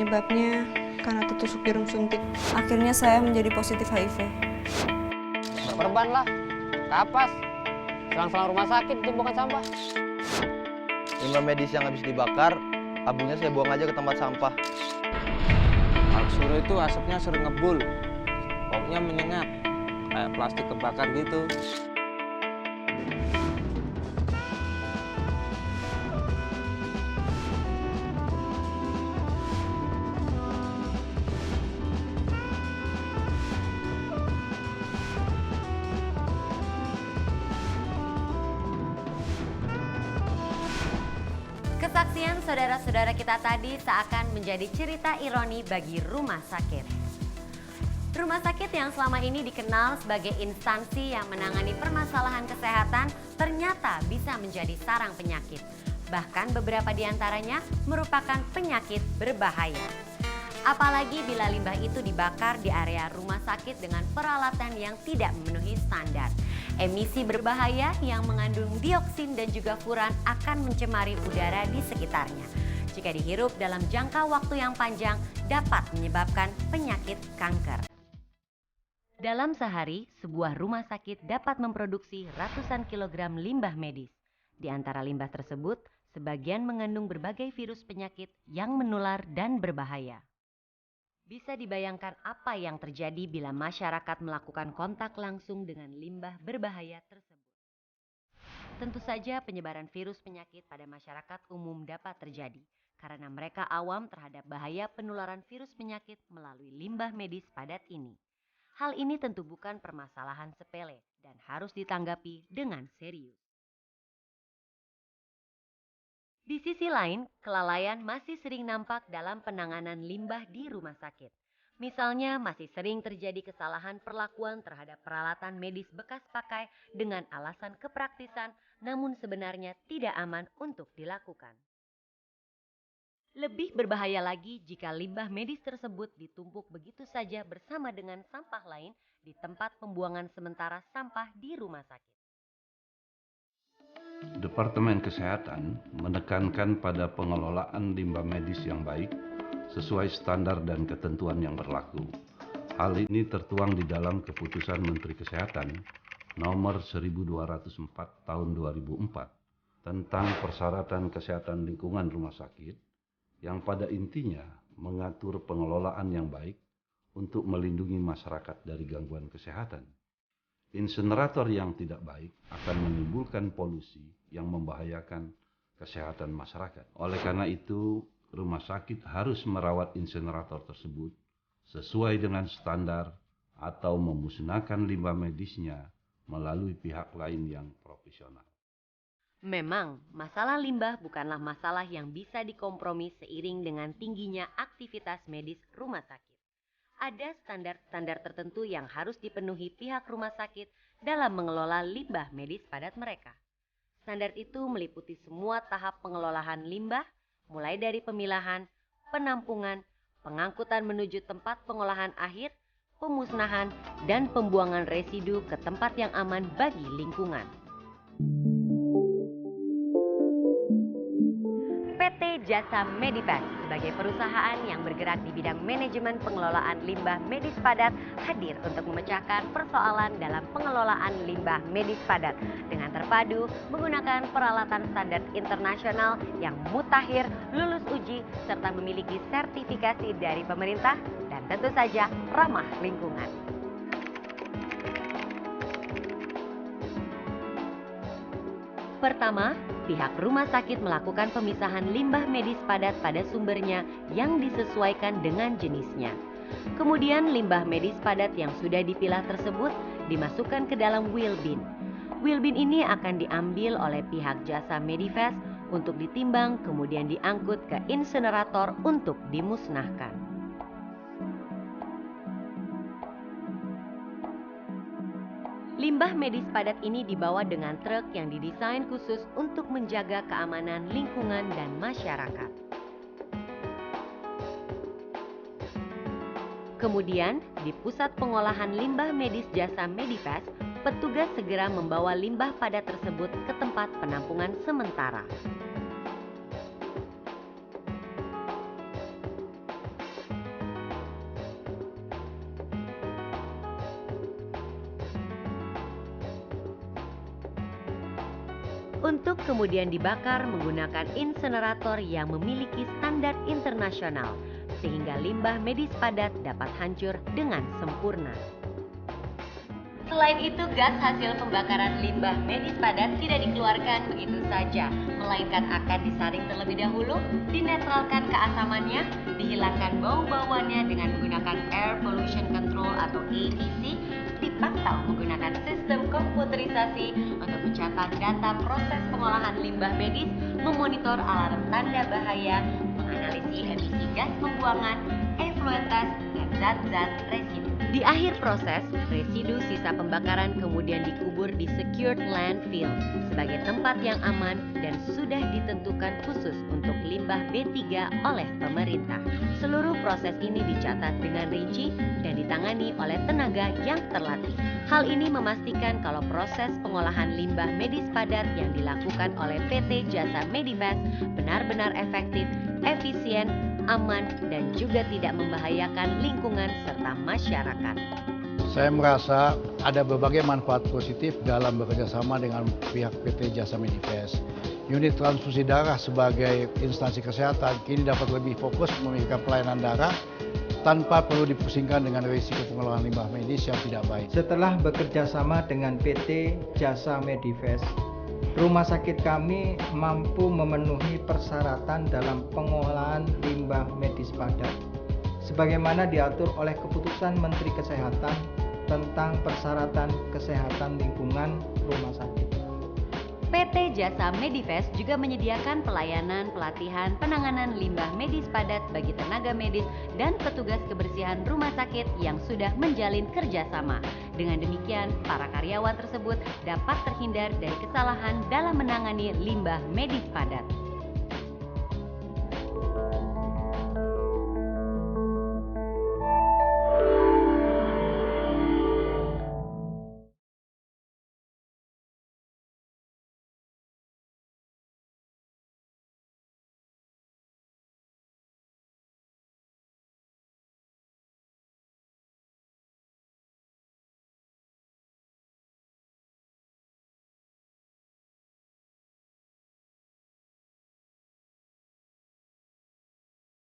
penyebabnya karena tertusuk jarum suntik. Akhirnya saya menjadi positif HIV. Berperban lah, kapas, selang-selang rumah sakit tumpukan sampah. Limbah medis yang habis dibakar, abunya saya buang aja ke tempat sampah. Kalau sore itu asapnya sering ngebul, baunya menyengat, kayak plastik kebakar gitu. Kesaksian saudara-saudara kita tadi seakan menjadi cerita ironi bagi rumah sakit. Rumah sakit yang selama ini dikenal sebagai instansi yang menangani permasalahan kesehatan ternyata bisa menjadi sarang penyakit. Bahkan beberapa di antaranya merupakan penyakit berbahaya. Apalagi bila limbah itu dibakar di area rumah sakit dengan peralatan yang tidak memenuhi standar. Emisi berbahaya yang mengandung dioksin dan juga furan akan mencemari udara di sekitarnya. Jika dihirup dalam jangka waktu yang panjang, dapat menyebabkan penyakit kanker. Dalam sehari, sebuah rumah sakit dapat memproduksi ratusan kilogram limbah medis. Di antara limbah tersebut, sebagian mengandung berbagai virus penyakit yang menular dan berbahaya. Bisa dibayangkan apa yang terjadi bila masyarakat melakukan kontak langsung dengan limbah berbahaya tersebut. Tentu saja penyebaran virus penyakit pada masyarakat umum dapat terjadi karena mereka awam terhadap bahaya penularan virus penyakit melalui limbah medis padat ini. Hal ini tentu bukan permasalahan sepele dan harus ditanggapi dengan serius. Di sisi lain, kelalaian masih sering nampak dalam penanganan limbah di rumah sakit. Misalnya, masih sering terjadi kesalahan perlakuan terhadap peralatan medis bekas pakai dengan alasan kepraktisan, namun sebenarnya tidak aman untuk dilakukan. Lebih berbahaya lagi jika limbah medis tersebut ditumpuk begitu saja bersama dengan sampah lain di tempat pembuangan sementara sampah di rumah sakit. Departemen Kesehatan menekankan pada pengelolaan limbah medis yang baik sesuai standar dan ketentuan yang berlaku. Hal ini tertuang di dalam Keputusan Menteri Kesehatan Nomor 1204 Tahun 2004 tentang persyaratan kesehatan lingkungan rumah sakit yang pada intinya mengatur pengelolaan yang baik untuk melindungi masyarakat dari gangguan kesehatan. Insenerator yang tidak baik akan menimbulkan polusi yang membahayakan kesehatan masyarakat. Oleh karena itu, rumah sakit harus merawat insenerator tersebut sesuai dengan standar atau memusnahkan limbah medisnya melalui pihak lain yang profesional. Memang, masalah limbah bukanlah masalah yang bisa dikompromi seiring dengan tingginya aktivitas medis rumah sakit. Ada standar-standar tertentu yang harus dipenuhi pihak rumah sakit dalam mengelola limbah medis padat mereka. Standar itu meliputi semua tahap pengelolaan limbah, mulai dari pemilahan, penampungan, pengangkutan menuju tempat pengolahan akhir, pemusnahan, dan pembuangan residu ke tempat yang aman bagi lingkungan. PT Jasa Medifast sebagai perusahaan yang bergerak di bidang manajemen pengelolaan limbah medis padat hadir untuk memecahkan persoalan dalam pengelolaan limbah medis padat dengan terpadu menggunakan peralatan standar internasional yang mutakhir, lulus uji, serta memiliki sertifikasi dari pemerintah dan tentu saja ramah lingkungan. Pertama, pihak rumah sakit melakukan pemisahan limbah medis padat pada sumbernya yang disesuaikan dengan jenisnya. Kemudian limbah medis padat yang sudah dipilah tersebut dimasukkan ke dalam wheel bin. Wheel bin ini akan diambil oleh pihak Jasa Medifast untuk ditimbang kemudian diangkut ke insenerator untuk dimusnahkan. Limbah medis padat ini dibawa dengan truk yang didesain khusus untuk menjaga keamanan lingkungan dan masyarakat. Kemudian, di pusat pengolahan limbah medis Jasa Medifast, petugas segera membawa limbah padat tersebut ke tempat penampungan sementara. untuk kemudian dibakar menggunakan insenerator yang memiliki standar internasional, sehingga limbah medis padat dapat hancur dengan sempurna. Selain itu, gas hasil pembakaran limbah medis padat tidak dikeluarkan begitu saja, melainkan akan disaring terlebih dahulu, dinetralkan keasamannya, dihilangkan bau-bauannya dengan menggunakan Air Pollution Control atau APC, dipantau menggunakan sistem komputerisasi untuk mencatat data proses pengolahan limbah medis, memonitor alarm tanda bahaya, menganalisis emisi gas pembuangan, effluent test, dan zat-zat residu. Di akhir proses, residu sisa pembakaran kemudian dikubur di secured landfill sebagai tempat yang aman dan sudah ditentukan khusus untuk limbah B3 oleh pemerintah. Seluruh proses ini dicatat dengan rinci dan ditangani oleh tenaga yang terlatih. Hal ini memastikan kalau proses pengolahan limbah medis padat yang dilakukan oleh PT Jasa Medivest benar-benar efektif, efisien, aman, dan juga tidak membahayakan lingkungan serta masyarakat. Saya merasa ada berbagai manfaat positif dalam bekerjasama dengan pihak PT Jasa Medivest. Unit transfusi darah sebagai instansi kesehatan kini dapat lebih fokus memberikan pelayanan darah tanpa perlu dipusingkan dengan risiko pengolahan limbah medis yang tidak baik. Setelah bekerja sama dengan PT Jasa Medivest, rumah sakit kami mampu memenuhi persyaratan dalam pengolahan limbah medis padat sebagaimana diatur oleh Keputusan Menteri Kesehatan tentang persyaratan kesehatan lingkungan rumah sakit. PT Jasa Medivest juga menyediakan pelayanan pelatihan penanganan limbah medis padat bagi tenaga medis dan petugas kebersihan rumah sakit yang sudah menjalin kerjasama. Dengan demikian, para karyawan tersebut dapat terhindar dari kesalahan dalam menangani limbah medis padat.